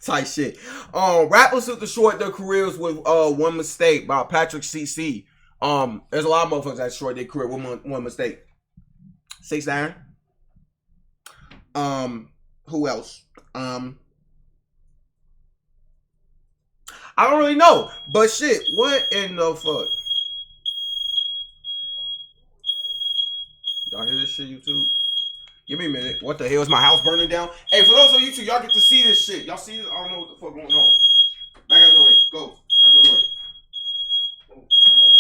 Type shit. Rappers took to short their careers with One Mistake by Patrick CC. There's a lot of motherfuckers that short their career with one mistake. 6ix9ine. Who else? I don't really know. But shit, what in the fuck? Y'all hear this shit, YouTube? Give me a minute. What the hell? Is my house burning down? Hey, for those on YouTube, y'all get to see this shit. Y'all see this? I don't know what the fuck going on. Back out the way. Go. Back out the way. Go. Out the way.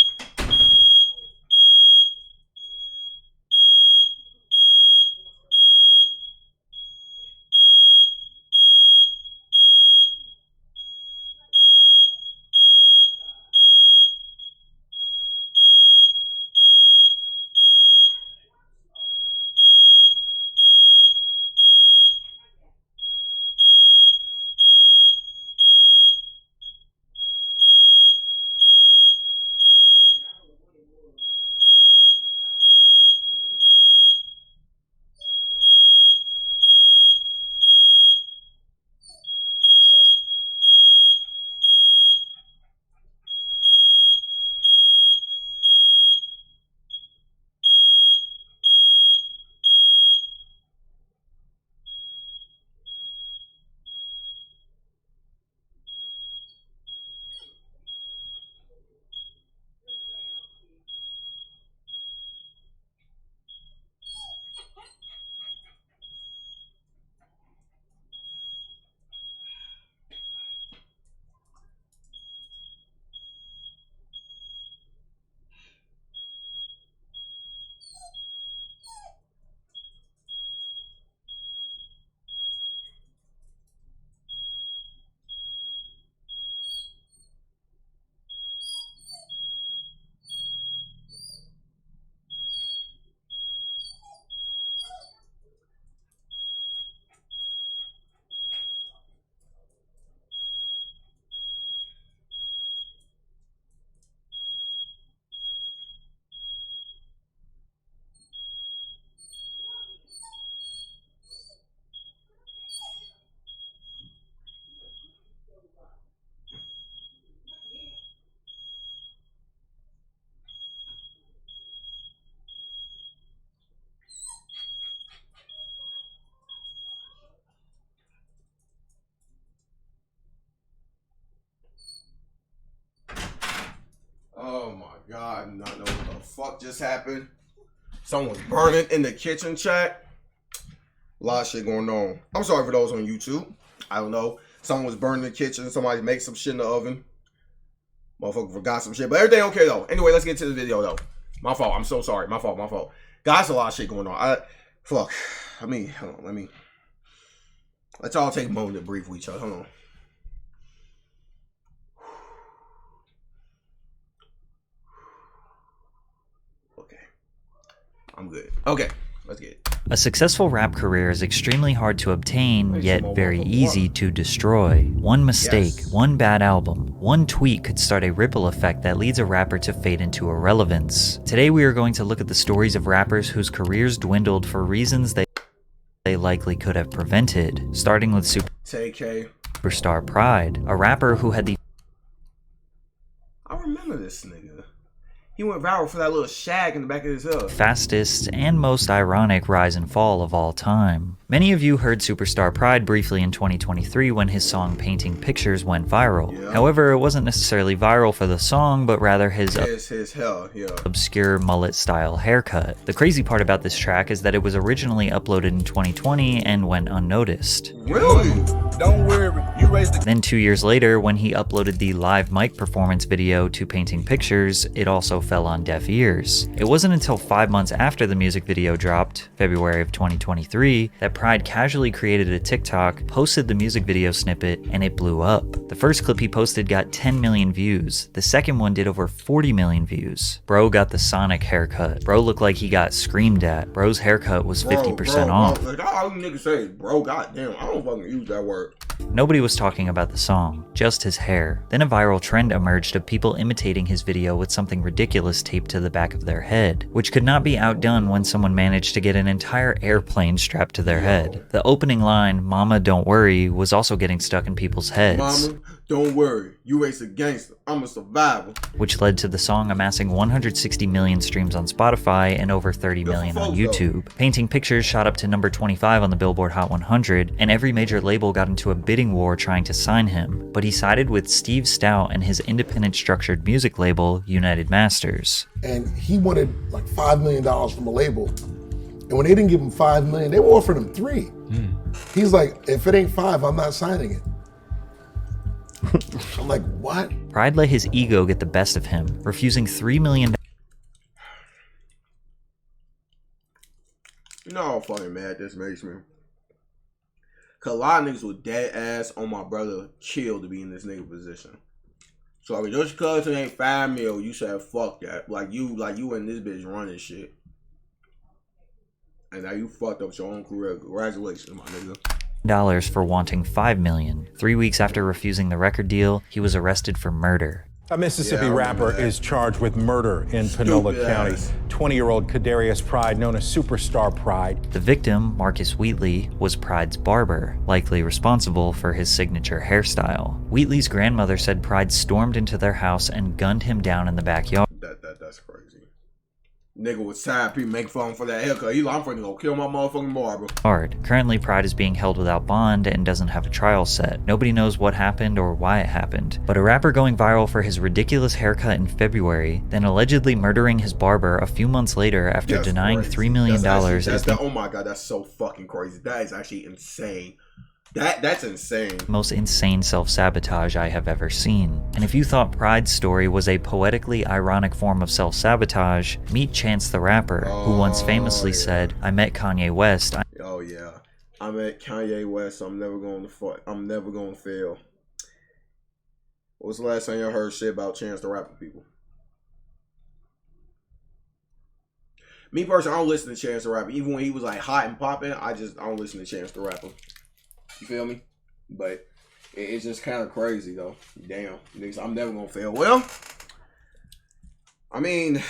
Oh my god, I do not know what the fuck just happened. Someone's burning in the kitchen, chat. A lot of shit going on. I'm sorry for those on YouTube. I don't know. Someone was burning in the kitchen. Somebody made some shit in the oven. Motherfucker forgot some shit. But everything okay though. Anyway, let's get to the video though. My fault. I'm so sorry. My fault. Guys, a lot of shit going on. Fuck. Hold on. Let's all take a moment to breathe with each other. Hold on. I'm good. Okay, let's get it. A successful rap career is extremely hard to obtain, yet very easy to destroy. One mistake, one bad album, one tweet could start a ripple effect that leads a rapper to fade into irrelevance. Today we are going to look at the stories of rappers whose careers dwindled for reasons they likely could have prevented, starting with Superstar Pride, a rapper who had the I remember this nigga. He went viral for that little shag in the back of his head. Fastest and most ironic rise and fall of all time. Many of you heard Superstar Pride briefly in 2023 when his song Painting Pictures went viral. Yeah. However, it wasn't necessarily viral for the song, but rather his obscure mullet-style haircut. The crazy part about this track is that it was originally uploaded in 2020 and went unnoticed. Really? Don't worry, you raised the... Then 2 years later, when he uploaded the live mic performance video to Painting Pictures, it also fell on deaf ears. It wasn't until 5 months after the music video dropped, February of 2023, that Pride casually created a TikTok, posted the music video snippet, and it blew up. The first clip he posted got 10 million views. The second one did over 40 million views. Bro got the Sonic haircut. Bro looked like he got screamed at. Bro's haircut was 50% off. Like, all you niggas say, bro, goddamn, I don't fucking use that word. Nobody was talking about the song, just his hair. Then a viral trend emerged of people imitating his video with something ridiculous taped to the back of their head, which could not be outdone when someone managed to get an entire airplane strapped to their head. The opening line, "Mama, don't worry," was also getting stuck in people's heads. Mama, don't worry, you ain't a gangster, I'm a survivor. Which led to the song amassing 160 million streams on Spotify and over 30 million on YouTube. Painting Pictures shot up to number 25 on the Billboard Hot 100, and every major label got into a bidding war trying to sign him, but he sided with Steve Stout and his independent structured music label, United Masters. And he wanted like $5 million from a label, and when they didn't give him $5 million, they offered him $3 million. He's like, if it ain't $5 million, I'm not signing it. I'm like, what? Pride let his ego get the best of him, refusing $3 million. You know how fucking mad this makes me? Cause a lot of niggas with dead ass on my brother killed to be in this nigga position. So I mean, just cause it ain't $5 million, you said fuck that. Like you in this bitch running shit. And now you fucked up your own career. Congratulations, my nigga. For wanting $5 million. 3 weeks after refusing the record deal, he was arrested for murder. A Mississippi rapper is charged with murder in Panola County. 20-year-old Kadarius Pride, known as Superstar Pride. The victim, Marcus Wheatley, was Pride's barber, likely responsible for his signature hairstyle. Wheatley's grandmother said Pride stormed into their house and gunned him down in the backyard. That's crazy. Nigga was tired, people make fun for that haircut. He's like, I'm finna go kill my motherfucking barber. Currently, Pride is being held without bond and doesn't have a trial set. Nobody knows what happened or why it happened. But a rapper going viral for his ridiculous haircut in February, then allegedly murdering his barber a few months later after denying $3 million oh my god, that's so fucking crazy. That is actually insane. That's insane. Most insane self-sabotage I have ever seen. And if you thought Pride's story was a poetically ironic form of self-sabotage, meet Chance the Rapper, who once famously said, "I met Kanye West." Oh yeah, I met Kanye West. I'm never going to fail. What's the last time you heard shit about Chance the Rapper, people? Me personally, I don't listen to Chance the Rapper. Even when he was like hot and popping, I don't listen to Chance the Rapper. You feel me? But it's just kind of crazy though. Damn, niggas, I'm never gonna fail. Well, I mean,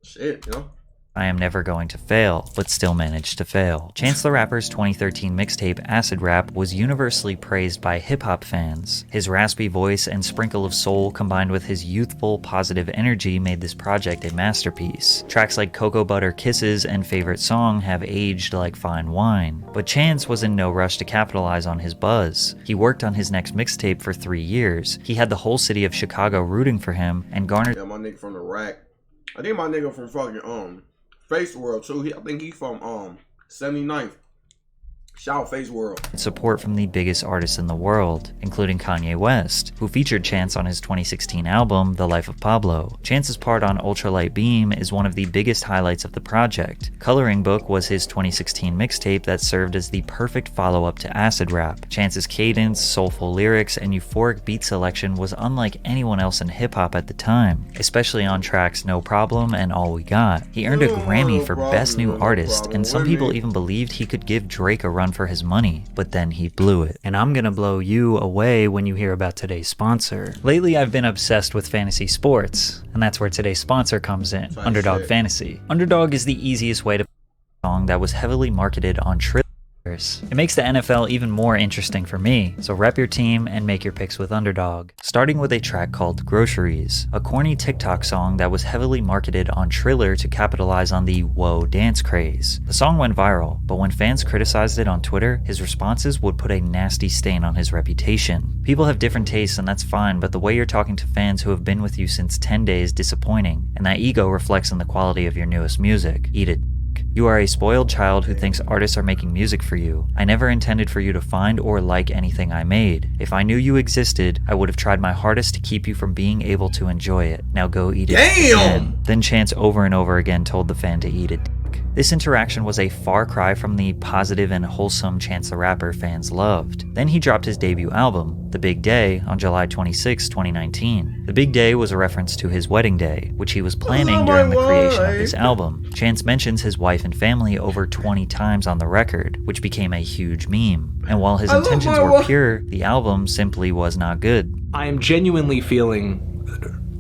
shit, you know. I am never going to fail, but still managed to fail. Chance the Rapper's 2013 mixtape, Acid Rap, was universally praised by hip-hop fans. His raspy voice and sprinkle of soul combined with his youthful, positive energy made this project a masterpiece. Tracks like Cocoa Butter Kisses and Favorite Song have aged like fine wine. But Chance was in no rush to capitalize on his buzz. He worked on his next mixtape for 3 years. He had the whole city of Chicago rooting for him and garnered— Yeah, my nigga from the rack. I think my nigga from fucking Face World too. I think he from 79th. Shout out Face World. support from the biggest artists in the world, including Kanye West, who featured Chance on his 2016 album, The Life of Pablo. Chance's part on Ultralight Beam is one of the biggest highlights of the project. Coloring Book was his 2016 mixtape that served as the perfect follow-up to Acid Rap. Chance's cadence, soulful lyrics, and euphoric beat selection was unlike anyone else in hip-hop at the time, especially on tracks No Problem and All We Got. He earned a Grammy for Best New Artist, and some people even believed he could give Drake a run for his money, but then he blew it. And I'm gonna blow you away when you hear about today's sponsor. Lately, I've been obsessed with fantasy sports, and that's where today's sponsor comes in, Underdog Fantasy. Underdog is the easiest way to song that was heavily marketed on Trillers. It makes the NFL even more interesting for me, so rep your team and make your picks with Underdog. Starting with a track called Groceries, a corny TikTok song that was heavily marketed on Triller to capitalize on the "whoa" dance craze. The song went viral, but when fans criticized it on Twitter, his responses would put a nasty stain on his reputation. People have different tastes and that's fine, but the way you're talking to fans who have been with you since 10 days is disappointing, and that ego reflects on the quality of your newest music. Eat it. You are a spoiled child who thinks artists are making music for you. I never intended for you to find or like anything I made. If I knew you existed, I would have tried my hardest to keep you from being able to enjoy it. Now go eat it. Damn! Then Chance over and over again told the fan to eat it. This interaction was a far cry from the positive and wholesome Chance the Rapper fans loved. Then he dropped his debut album, The Big Day, on July 26, 2019. The Big Day was a reference to his wedding day, which he was planning during the creation of this album. Chance mentions his wife and family over 20 times on the record, which became a huge meme. And while his intentions were pure, the album simply was not good. I am genuinely feeling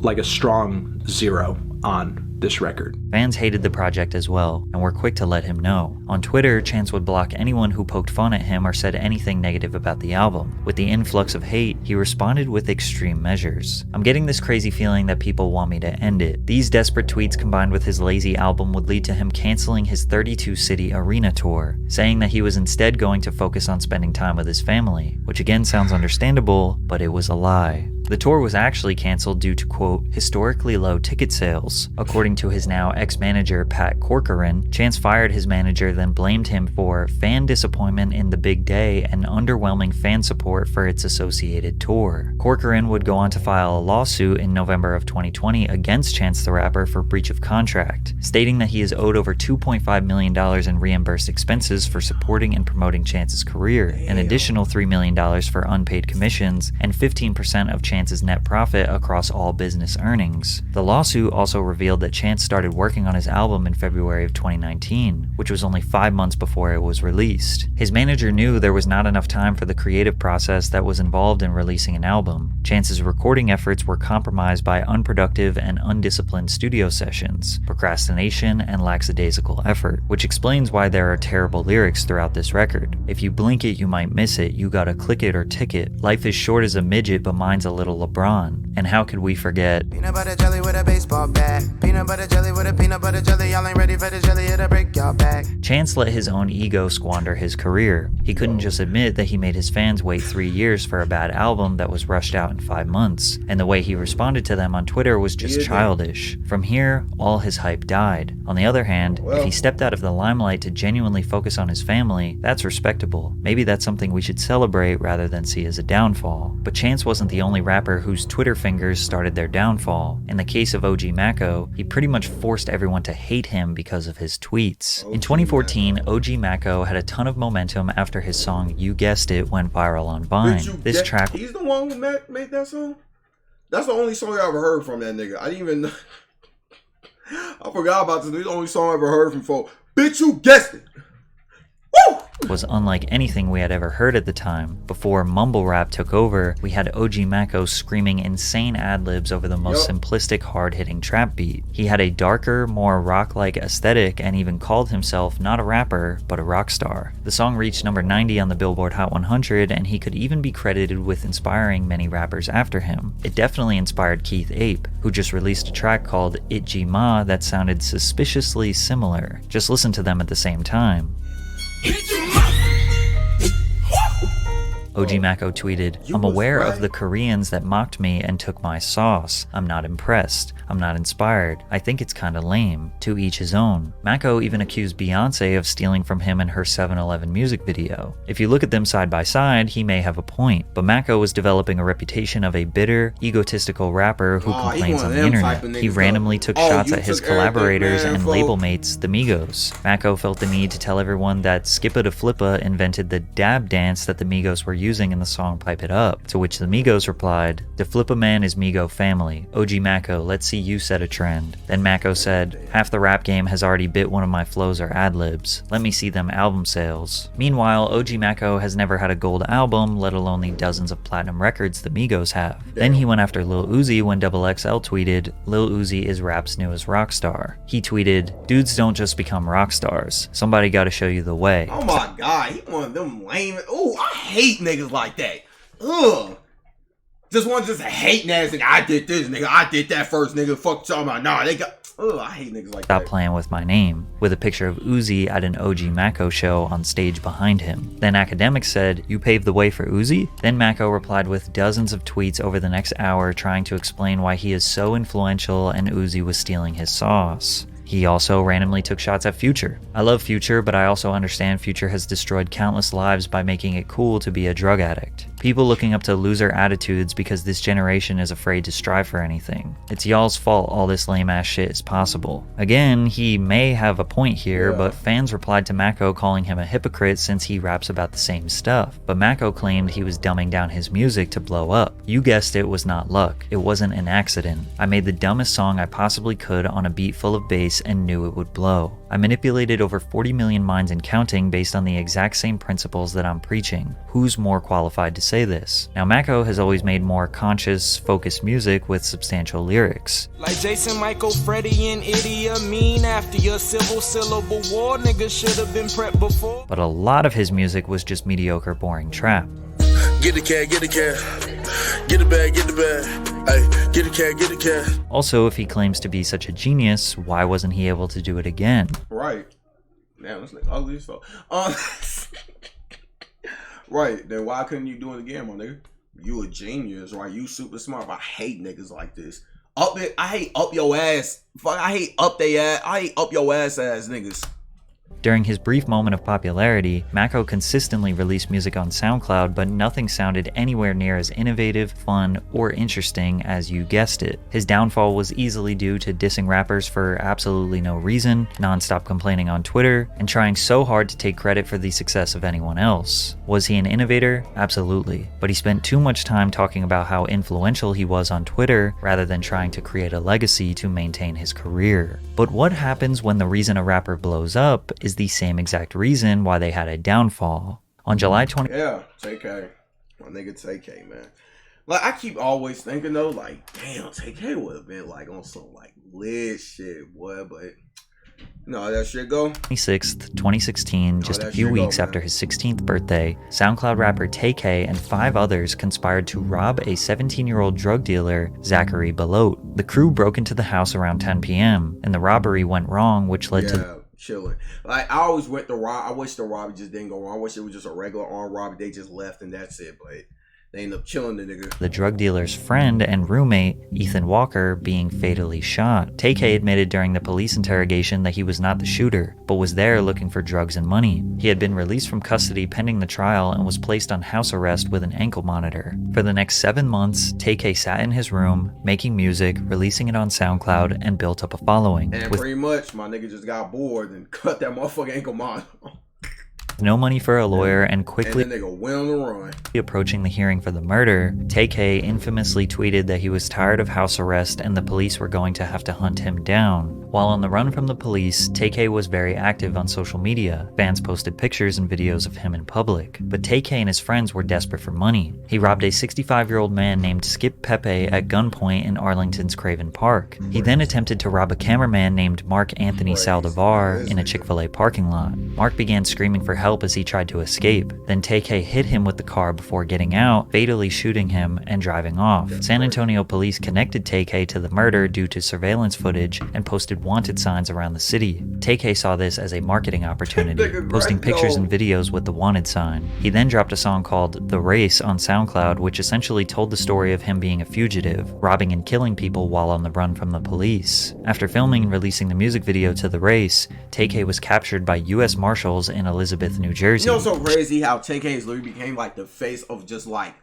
like a strong 0 on this record. Fans hated the project as well, and were quick to let him know. On Twitter, Chance would block anyone who poked fun at him or said anything negative about the album. With the influx of hate, he responded with extreme measures. I'm getting this crazy feeling that people want me to end it. These desperate tweets combined with his lazy album would lead to him canceling his 32-city arena tour, saying that he was instead going to focus on spending time with his family, which again sounds understandable, but it was a lie. The tour was actually canceled due to, quote, historically low ticket sales. According to his now ex-manager Pat Corcoran, Chance fired his manager, then blamed him for fan disappointment in The Big Day and underwhelming fan support for its associated tour. Corcoran would go on to file a lawsuit in November of 2020 against Chance the Rapper for breach of contract, stating that he is owed over $2.5 million in reimbursed expenses for supporting and promoting Chance's career, an additional $3 million for unpaid commissions, and 15% of Chance's net profit across all business earnings. The lawsuit also revealed that Chance started working on his album in February of 2019, which was only 5 months before it was released. His manager knew there was not enough time for the creative process that was involved in releasing an album. Chance's recording efforts were compromised by unproductive and undisciplined studio sessions, procrastination, and lackadaisical effort, which explains why there are terrible lyrics throughout this record. If you blink it, you might miss it. You gotta click it or tick it. Life is short as a midget, but mine's a little LeBron. And how could we forget peanut butter jelly with a baseball bat, peanut butter jelly with a peanut butter jelly, y'all ain't ready for the jelly, it'll break y'all back. Chance let his own ego squander his career. He couldn't just admit that he made his fans wait 3 years for a bad album that was rushed out in 5 months, and the way he responded to them on Twitter was just childish. From here, all his hype died. On the other hand, if he stepped out of the limelight to genuinely focus on his family, that's respectable. Maybe that's something we should celebrate rather than see as a downfall. But Chance wasn't the only rapper whose Twitter fingers started their downfall. In the case of OG Mako, he pretty much forced everyone to hate him because of his tweets. In 2014, OG Mako had a ton of momentum after his song You Guessed It went viral on Vine. This track... He's the one who made that song? That's the only song I ever heard from that nigga. I didn't even know. I forgot about this. This is the only song I ever heard from folk. Bitch, you guessed it. Woo! Was unlike anything we had ever heard at the time. Before mumble rap took over, we had OG Mako screaming insane ad-libs over the most simplistic, hard-hitting trap beat. He had a darker, more rock-like aesthetic and even called himself not a rapper, but a rock star. The song reached number 90 on the Billboard Hot 100, and he could even be credited with inspiring many rappers after him. It definitely inspired Keith Ape, who just released a track called Itji Ma that sounded suspiciously similar. Just listen to them at the same time. OG Mako tweeted, "I'm aware of the Koreans that mocked me and took my sauce. I'm not impressed. I'm not inspired. I think it's kinda lame. To each his own." Mako even accused Beyonce of stealing from him in her 7-Eleven music video. If you look at them side by side, he may have a point, but Mako was developing a reputation of a bitter, egotistical rapper who complains on the internet. He randomly took shots at his collaborators and label mates, the Migos. Mako felt the need to tell everyone that Skippa da Flippa invented the dab dance that the Migos were using in the song Pipe It Up, to which the Migos replied, "Da Flippa man is Migo family. OG Mako, let's see you set a trend." Then Mako said, "Half the rap game has already bit one of my flows or ad-libs. Let me see them album sales." Meanwhile, OG Mako has never had a gold album, let alone the dozens of platinum records the Migos have. Then he went after Lil Uzi when XXL tweeted, "Lil Uzi is rap's newest rock star." He tweeted, "Dudes don't just become rock stars. Somebody gotta show you the way." Oh my god, he one of them lame. Oh, I hate niggas like that. Ugh. Just hating ass nigga. I did this, nigga. I did that first, nigga. Fuck you talking about. Nah, they got. Ugh, I hate niggas like Stop that. playing with my name, with a picture of Uzi at an OG Mako show on stage behind him. Then Academics said, "You paved the way for Uzi?" Then Mako replied with dozens of tweets over the next hour trying to explain why he is so influential and Uzi was stealing his sauce. He also randomly took shots at Future. I love Future, but I also understand Future has destroyed countless lives by making it cool to be a drug addict. People looking up to loser attitudes because this generation is afraid to strive for anything. It's y'all's fault all this lame ass shit is possible. Again, he may have a point here, but fans replied to Mako calling him a hypocrite since he raps about the same stuff. But Mako claimed he was dumbing down his music to blow up. You guessed it, was not luck. It wasn't an accident. I made the dumbest song I possibly could on a beat full of bass and knew it would blow. I manipulated over 40 million minds and counting based on the exact same principles that I'm preaching. Who's more qualified to say this? Now, Mako has always made more conscious, focused music with substantial lyrics. Like Jason, Michael, Freddie, and Idi Amin after your civil syllable war, niggas should have been prepped before. But a lot of his music was just mediocre, boring trap. Get the cat, get the cat. Get the bag, get the bag. Hey, get the cat, get the cat. Also, if he claims to be such a genius, why wasn't he able to do it again? Right. Damn, this nigga ugly as fuck. Right, then why couldn't you do it again, my nigga? You a genius, right? You super smart, but I hate niggas like this. I hate up your ass. Fuck, I hate up they ass. I hate up your ass niggas. During his brief moment of popularity, Mako consistently released music on SoundCloud, but nothing sounded anywhere near as innovative, fun, or interesting as you guessed it. His downfall was easily due to dissing rappers for absolutely no reason, non-stop complaining on Twitter, and trying so hard to take credit for the success of anyone else. Was he an innovator? Absolutely. But he spent too much time talking about how influential he was on Twitter rather than trying to create a legacy to maintain his career. But what happens when the reason a rapper blows up is the same exact reason why they had a downfall? On July 20... Yeah, TK. My nigga TK, man. Like, I keep always thinking, though, like, damn, TK would have been, like, on some, like, lit shit, boy, but... No, that shit go. 26th, 2016, just a few weeks after his 16th birthday, SoundCloud rapper TK and 5 others conspired to rob a 17-year-old drug dealer, Zachary Belote. The crew broke into the house around 10 p.m., and the robbery went wrong, which led to... chilling. Like, I always went to rob. I wish the robbery just didn't go wrong. I wish it was just a regular armed robbery. They just left and that's it, but... They end up killing the nigga. The drug dealer's friend and roommate, Ethan Walker, being fatally shot. TK admitted during the police interrogation that he was not the shooter, but was there looking for drugs and money. He had been released from custody pending the trial and was placed on house arrest with an ankle monitor. For the next 7 months, TK sat in his room, making music, releasing it on SoundCloud, and built up a following. And pretty much, my nigga just got bored and cut that motherfucking ankle monitor. No money for a lawyer and quickly and the nigga went on the run. Approaching the hearing for the murder, TK infamously tweeted that he was tired of house arrest and the police were going to have to hunt him down. While on the run from the police, TK was very active on social media. Fans posted pictures and videos of him in public. But TK and his friends were desperate for money. He robbed a 65-year-old man named Skip Pepe at gunpoint in Arlington's Craven Park. He then attempted to rob a cameraman named Mark Anthony Saldivar in a Chick-fil-A parking lot. Mark began screaming for help as he tried to escape. Then TK hit him with the car before getting out, fatally shooting him and driving off. San Antonio police connected TK to the murder due to surveillance footage and posted wanted signs around the city. TK saw this as a marketing opportunity, posting pictures and videos with the wanted sign. He then dropped a song called The Race on SoundCloud, which essentially told the story of him being a fugitive, robbing and killing people while on the run from the police. After filming and releasing the music video to The Race, TK was captured by U.S. Marshals in Elizabeth, New Jersey. You know, so crazy how TK literally became like the face of just like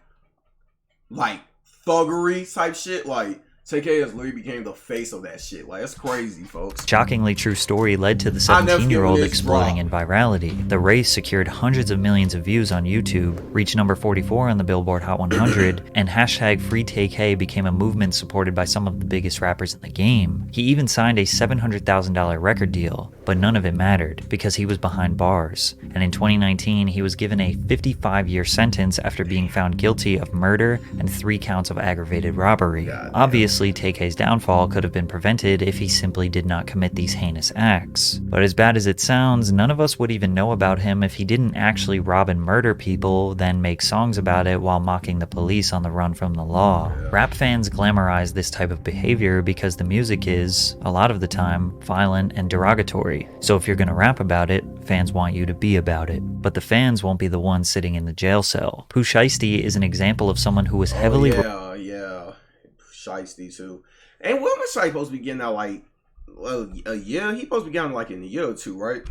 thuggery type shit. Like TK has literally became the face of that shit. Like, it's crazy, folks. Shockingly true story led to the 17-year-old exploding in virality. The Race secured hundreds of millions of views on YouTube, reached number 44 on the Billboard Hot 100, and hashtag #FreeTK became a movement supported by some of the biggest rappers in the game. He even signed a $700,000 record deal, but none of it mattered because he was behind bars. And in 2019, he was given a 55-year sentence after being found guilty of murder and 3 counts of aggravated robbery. Obviously, TK's downfall could have been prevented if he simply did not commit these heinous acts. But as bad as it sounds, none of us would even know about him if he didn't actually rob and murder people, then make songs about it while mocking the police on the run from the law. Rap fans glamorize this type of behavior because the music is, a lot of the time, violent and derogatory. So if you're gonna rap about it, fans want you to be about it. But the fans won't be the ones sitting in the jail cell. Pooh Shiesty is an example of someone who was heavily... Shiesty too. And when was Shiesty supposed to be getting out, like, a year? He supposed to be getting like in a year or two, right?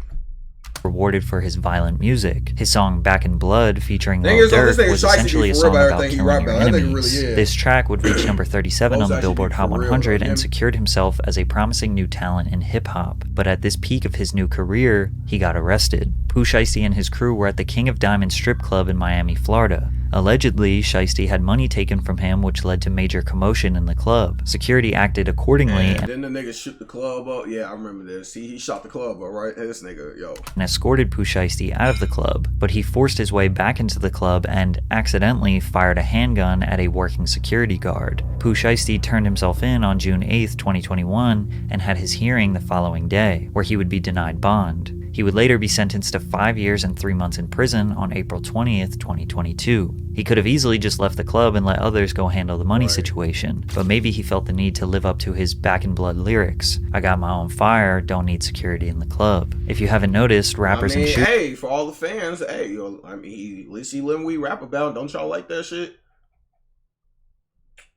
rewarded for his violent music. His song Back in Blood, featuring Lil This Durk, nigga was shiesty essentially a for song real about about everything he killing rap your about. That nigga enemies. really is. This track would reach number 37 on the actually Billboard be Hot for real, 100 yeah. and secured himself as a promising new talent in hip-hop. But at this peak of his new career, he got arrested. Pooh Shiesty and his crew were at the King of Diamonds strip club in Miami, Florida. Allegedly, Shiesty had money taken from him, which led to major commotion in the club. Security acted accordingly And then the nigga shoot the club up. Yeah, I remember this. See, he shot the club up, right? Hey, this nigga, yo. and escorted Pooh Shiesty out of the club, but he forced his way back into the club and accidentally fired a handgun at a working security guard. Pooh Shiesty turned himself in on June 8th, 2021, and had his hearing the following day, where he would be denied bond. He would later be sentenced to 5 years and 3 months in prison on April 20th, 2022. He could have easily just left the club and let others go handle the money situation, but maybe he felt the need to live up to his Back in Blood lyrics. I got my own fire, don't need security in the club. If you haven't noticed, rappers and shooters hey, for all the fans, hey, yo, I mean, at least he living we rap about. Don't y'all like that shit?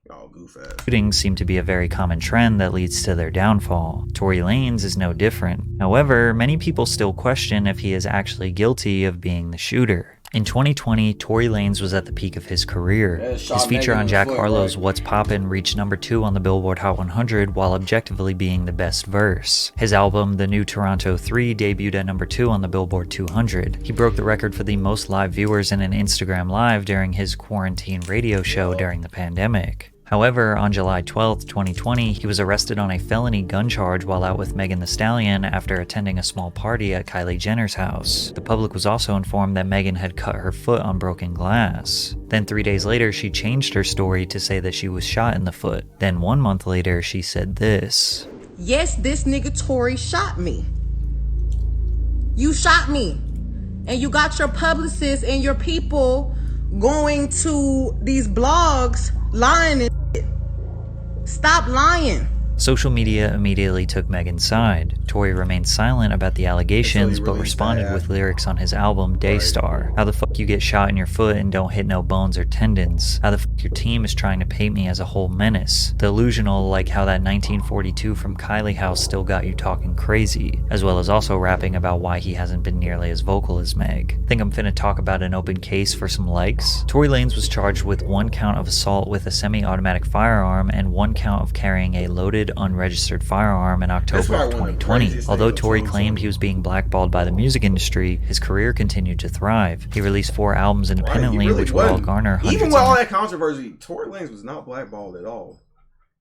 Y'all goof ass. shootings seem to be a very common trend that leads to their downfall. Tory Lanez is no different. However, many people still question if he is actually guilty of being the shooter. In 2020, Tory Lanez was at the peak of his career. His feature on Jack Harlow's What's Poppin' reached number 2 on the Billboard Hot 100 while objectively being the best verse. His album, The New Toronto 3, debuted at number 2 on the Billboard 200. He broke the record for the most live viewers in an Instagram Live during his quarantine radio show during the pandemic. However, on July 12, 2020, he was arrested on a felony gun charge while out with Megan Thee Stallion after attending a small party at Kylie Jenner's house. The public was also informed that Megan had cut her foot on broken glass. Then 3 days later, she changed her story to say that she was shot in the foot. Then 1 month later, she said this. Yes, this nigga Tory shot me. You shot me. And you got your publicists and your people going to these blogs lying and shit. Stop lying. Social media immediately took Megan's side. Tory remained silent about the allegations, but responded with lyrics on his album Daystar. How the fuck you get shot in your foot and don't hit no bones or tendons? How the fuck your team is trying to paint me as a whole menace? Delusional, like how that 1942 from Kylie house still got you talking crazy, as well as also rapping about why he hasn't been nearly as vocal as Meg. Think I'm finna talk about an open case for some likes? Tory Lanez was charged with 1 count of assault with a semi-automatic firearm and 1 count of carrying a loaded unregistered firearm in October of 2020. Although Tory claimed he was being blackballed by the music industry, his career continued to thrive. He released 4 albums independently, which would all garner hundreds even with all that controversy, Tory Lanez was not blackballed at all.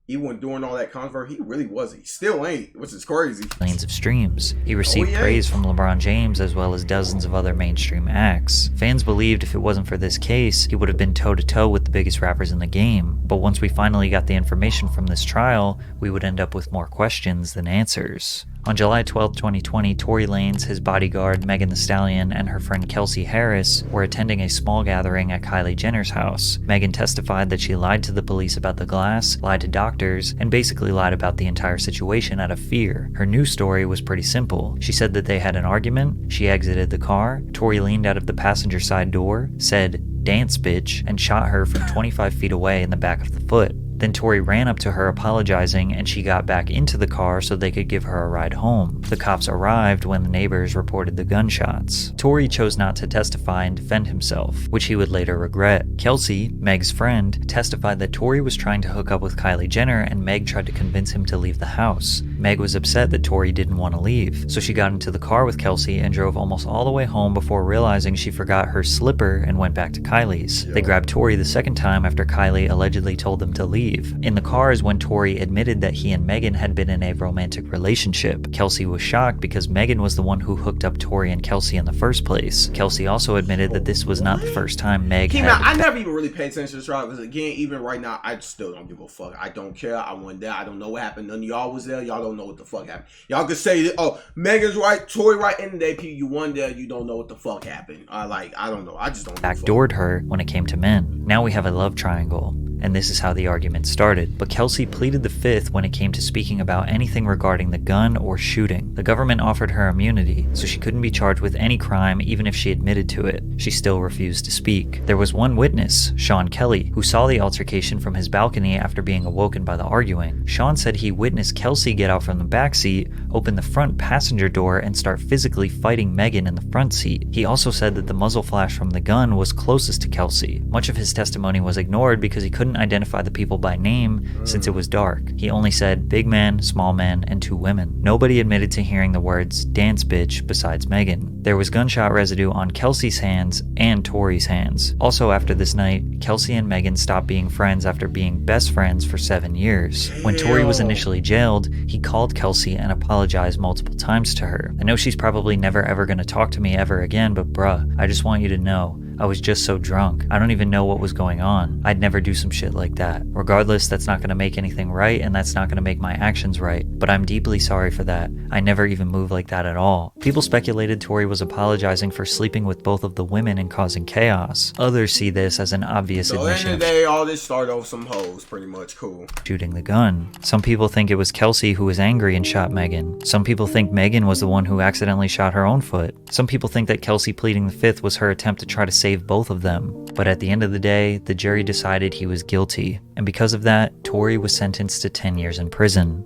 Even when doing all that controversy, he really wasn't. He still ain't, which is crazy. Millions of streams. He received praise from LeBron James as well as dozens of other mainstream acts. Fans believed if it wasn't for this case, he would have been toe-to-toe with the biggest rappers in the game. But once we finally got the information from this trial, we would end up with more questions than answers. On July 12, 2020, Tory Lanez, his bodyguard Megan Thee Stallion, and her friend Kelsey Harris were attending a small gathering at Kylie Jenner's house. Megan testified that she lied to the police about the glass, lied to doctors, and basically lied about the entire situation out of fear. Her news story was pretty simple. She said that they had an argument, she exited the car, Tory leaned out of the passenger side door, said, "Dance bitch," and shot her from 25 feet away in the back of the foot. Then Tory ran up to her apologizing and she got back into the car so they could give her a ride home. The cops arrived when the neighbors reported the gunshots. Tory chose not to testify and defend himself, which he would later regret. Kelsey, Meg's friend, testified that Tory was trying to hook up with Kylie Jenner and Meg tried to convince him to leave the house. Meg was upset that Tory didn't want to leave, so she got into the car with Kelsey and drove almost all the way home before realizing she forgot her slipper and went back to Kylie's. They grabbed Tory the second time after Kylie allegedly told them to leave. In the car is when Tory admitted that he and Megan had been in a romantic relationship. Kelsey was shocked because Megan was the one who hooked up Tory and Kelsey in the first place. Kelsey also admitted that this was not the first time Meg had... I never even really paid attention to this trial because again, even right now, I still don't give a fuck. I don't care. I wasn't there. I don't know what happened. None of y'all was there. Y'all don't know what the fuck happened. Y'all could say, oh, Megan's right, Tory right. In the day, you won there. You don't know what the fuck happened. I don't know. I just don't give a fuck. Backdoored her when it came to men. Now we have a love triangle. and this is how the argument started. But Kelsey pleaded the fifth when it came to speaking about anything regarding the gun or shooting. The government offered her immunity, so she couldn't be charged with any crime even if she admitted to it. She still refused to speak. There was one witness, Sean Kelly, who saw the altercation from his balcony after being awoken by the arguing. Sean said he witnessed Kelsey get out from the back seat, open the front passenger door, and start physically fighting Megan in the front seat. He also said that the muzzle flash from the gun was closest to Kelsey. Much of his testimony was ignored because he couldn't identify the people by name since it was dark. He only said big man, small man, and 2 women. Nobody admitted to hearing the words dance bitch besides Megan. There was gunshot residue on Kelsey's hands and Tori's hands. Also after this night, Kelsey and Megan stopped being friends after being best friends for 7 years. When Tori was initially jailed, he called Kelsey and apologized multiple times to her. I know she's probably never ever gonna talk to me ever again, but bruh, I just want you to know, I was just so drunk. I don't even know what was going on. I'd never do some shit like that. Regardless, that's not gonna make anything right, and that's not gonna make my actions right. But I'm deeply sorry for that. I never even moved like that at all. People speculated Tori was apologizing for sleeping with both of the women and causing chaos. Others see this as an obvious So admission at the end of the day, all this started off some hoes, pretty much. Cool. shooting the gun. Some people think it was Kelsey who was angry and shot Megan. Some people think Megan was the one who accidentally shot her own foot. Some people think that Kelsey pleading the fifth was her attempt to try to save both of them. But at the end of the day, the jury decided he was guilty. And because of that, Tori was sentenced to 10 years in prison.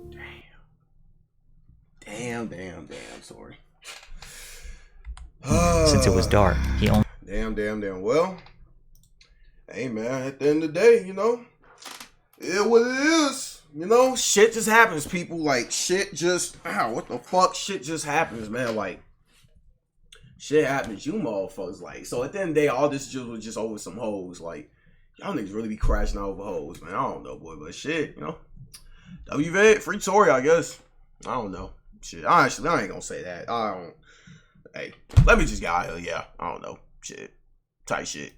Damn, sorry. Since it was dark, he only... Damn. Well, hey man, at the end of the day, you know, it what it is. You know, shit just happens, people. Like, shit just, what the fuck? Shit just happens, man. Like, shit happens, you motherfuckers. Like, so at the end of the day, all this just was just over some hoes. Like, y'all niggas really be crashing out over hoes, man. I don't know, boy, but shit, you know. WV, free Tory, I guess. I don't know. Shit, I ain't gonna say that. I don't. Hey, let me just get out of here. Yeah, I don't know. Shit. Tight shit.